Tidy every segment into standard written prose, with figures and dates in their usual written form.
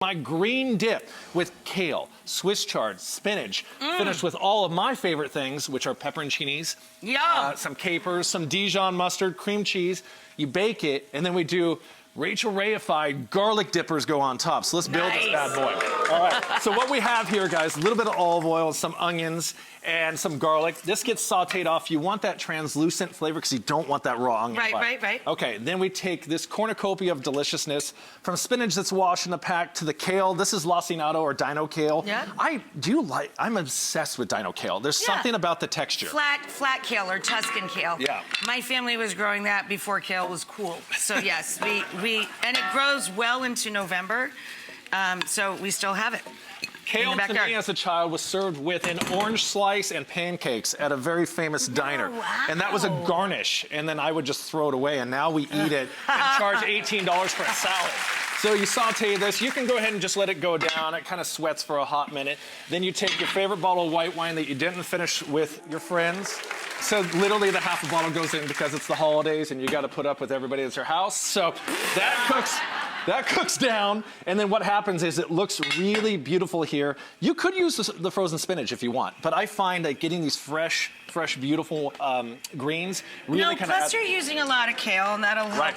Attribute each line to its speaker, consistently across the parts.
Speaker 1: my green dip with kale, Swiss chard, spinach, finished with all of my favorite things, which are pepperoncinis, some capers, some Dijon mustard, cream cheese. You bake it, and then we do Rachael Rayified garlic dippers go on top. So let's build this bad boy. All right, so what we have here, guys, a little bit of olive oil, some onions, and some garlic. This gets sauteed off. You want that translucent flavor because you don't want that raw onion.
Speaker 2: Right.
Speaker 1: Okay, then we take this cornucopia of deliciousness from spinach that's washed in a pack to the kale. This is lacinato or dino kale.
Speaker 2: Yeah.
Speaker 1: I'm obsessed with dino kale. There's something about the texture.
Speaker 2: Flat kale or Tuscan kale.
Speaker 1: Yeah.
Speaker 2: My family was growing that before kale was cool. So yes, and it grows well into November. So we still have it.
Speaker 1: Kale to me as a child was served with an orange slice and pancakes at a very famous diner.
Speaker 2: Wow.
Speaker 1: And that was a garnish. And then I would just throw it away. And now we eat it and charge $18 for a salad. So you saute this. You can go ahead and just let it go down. It kind of sweats for a hot minute. Then you take your favorite bottle of white wine that you didn't finish with your friends. So literally the half a bottle goes in because it's the holidays and you got to put up with everybody at your house. So that cooks down, and then what happens is it looks really beautiful here. You could use the frozen spinach if you want, but I find that getting these fresh, beautiful greens really kind of
Speaker 2: plus you're using a lot of kale, and that'll help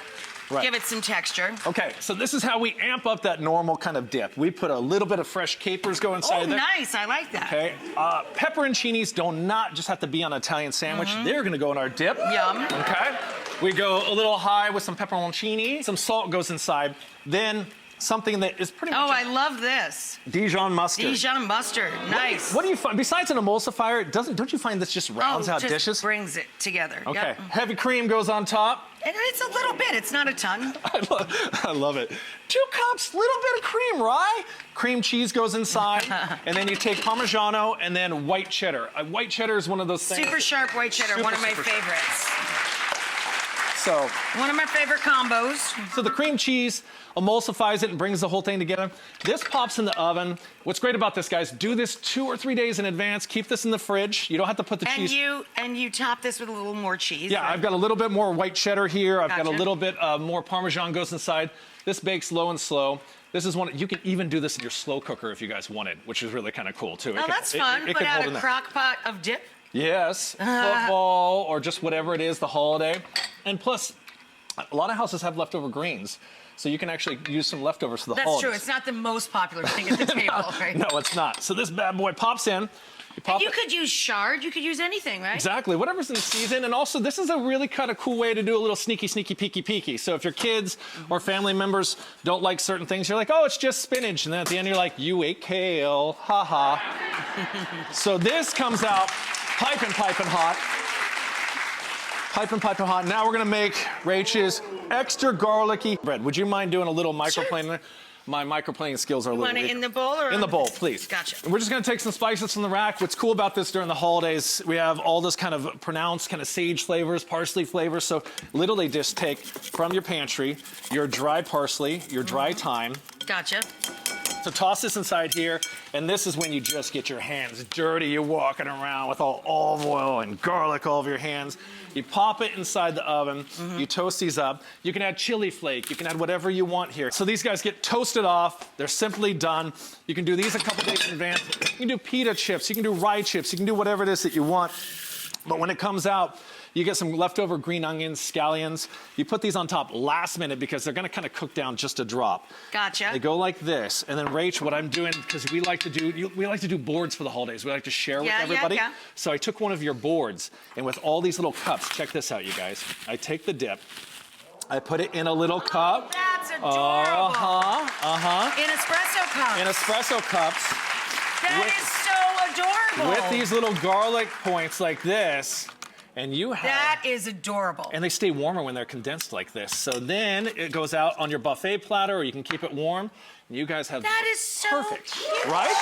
Speaker 2: give it some texture.
Speaker 1: Okay, so this is how we amp up that normal kind of dip. We put a little bit of fresh capers go inside there.
Speaker 2: Oh, nice, I like that.
Speaker 1: Okay, pepperoncinis do not just have to be on an Italian sandwich. They're gonna go in our dip.
Speaker 2: Yum.
Speaker 1: Okay, we go a little high with some pepperoncini. Some salt goes inside. Then something that is pretty much...
Speaker 2: Oh, I love this.
Speaker 1: Dijon mustard.
Speaker 2: Dijon mustard, nice.
Speaker 1: What do you find, besides an emulsifier, don't you find this just rounds out dishes?
Speaker 2: Brings it together.
Speaker 1: Okay, heavy cream goes on top.
Speaker 2: And it's a little bit, it's not a ton.
Speaker 1: I love it. 2 cups, little bit of cream, right? Cream cheese goes inside, and then you take Parmigiano and then white cheddar. White cheddar is one of those things.
Speaker 2: Super sharp white cheddar, one of my favorites.
Speaker 1: So,
Speaker 2: one of my favorite combos.
Speaker 1: So the cream cheese emulsifies it and brings the whole thing together. This pops in the oven. What's great about this, guys, do this 2 or 3 days in advance. Keep this in the fridge. You don't have to put the cheese.
Speaker 2: And you top this with a little more cheese.
Speaker 1: Yeah, right? I've got a little bit more white cheddar here. I've got a little bit more Parmesan goes inside. This bakes low and slow. This is one, you can even do this in your slow cooker if you guys wanted, which is really kind of cool too.
Speaker 2: Oh, that's fun. Put out a crock pot of dip.
Speaker 1: Yes, football or just whatever it is, the holiday. And plus, a lot of houses have leftover greens, so you can actually use some leftovers for the holidays.
Speaker 2: That's true. It's not the most popular thing at the table, right?
Speaker 1: No, it's not. So this bad boy pops in.
Speaker 2: You could use chard. You could use anything, right?
Speaker 1: Exactly. Whatever's in the season. And also, this is a really kind of cool way to do a little sneaky, peeky. So if your kids or family members don't like certain things, you're like, oh, it's just spinach. And then at the end, you're like, you ate kale. Ha ha. So this comes out piping hot. Piping hot. Now we're gonna make Rachel's extra garlicky bread. Would you mind doing a little microplane? Sure. My microplaning skills are a little weak.
Speaker 2: Want it in the bowl or?
Speaker 1: In the bowl, please.
Speaker 2: Gotcha.
Speaker 1: And we're just gonna take some spices from the rack. What's cool about this during the holidays, we have all this kind of pronounced kind of sage flavors, parsley flavors. So literally just take from your pantry your dry parsley, your dry thyme.
Speaker 2: Gotcha.
Speaker 1: So toss this inside here, and this is when you just get your hands dirty. You're walking around with all olive oil and garlic all over your hands. You pop it inside the oven, you toast these up. You can add chili flake, you can add whatever you want here. So these guys get toasted off, they're simply done. You can do these a couple days in advance. You can do pita chips, you can do rye chips, you can do whatever it is that you want. But when it comes out, you get some leftover green onions, scallions. You put these on top last minute because they're gonna kind of cook down just a drop.
Speaker 2: Gotcha.
Speaker 1: They go like this. And then Rach, what I'm doing, because we like to do boards for the holidays. We like to share with everybody.
Speaker 2: Yeah.
Speaker 1: So I took one of your boards, and with all these little cups, check this out, you guys. I take the dip, I put it in a little cup.
Speaker 2: That's adorable. In espresso cups.
Speaker 1: In espresso cups.
Speaker 2: That is so adorable.
Speaker 1: With these little garlic points like this. And you have...
Speaker 2: That is adorable.
Speaker 1: And they stay warmer when they're condensed like this. So then it goes out on your buffet platter, or you can keep it warm. And you guys have...
Speaker 2: That is so
Speaker 1: perfect,
Speaker 2: cute.
Speaker 1: right?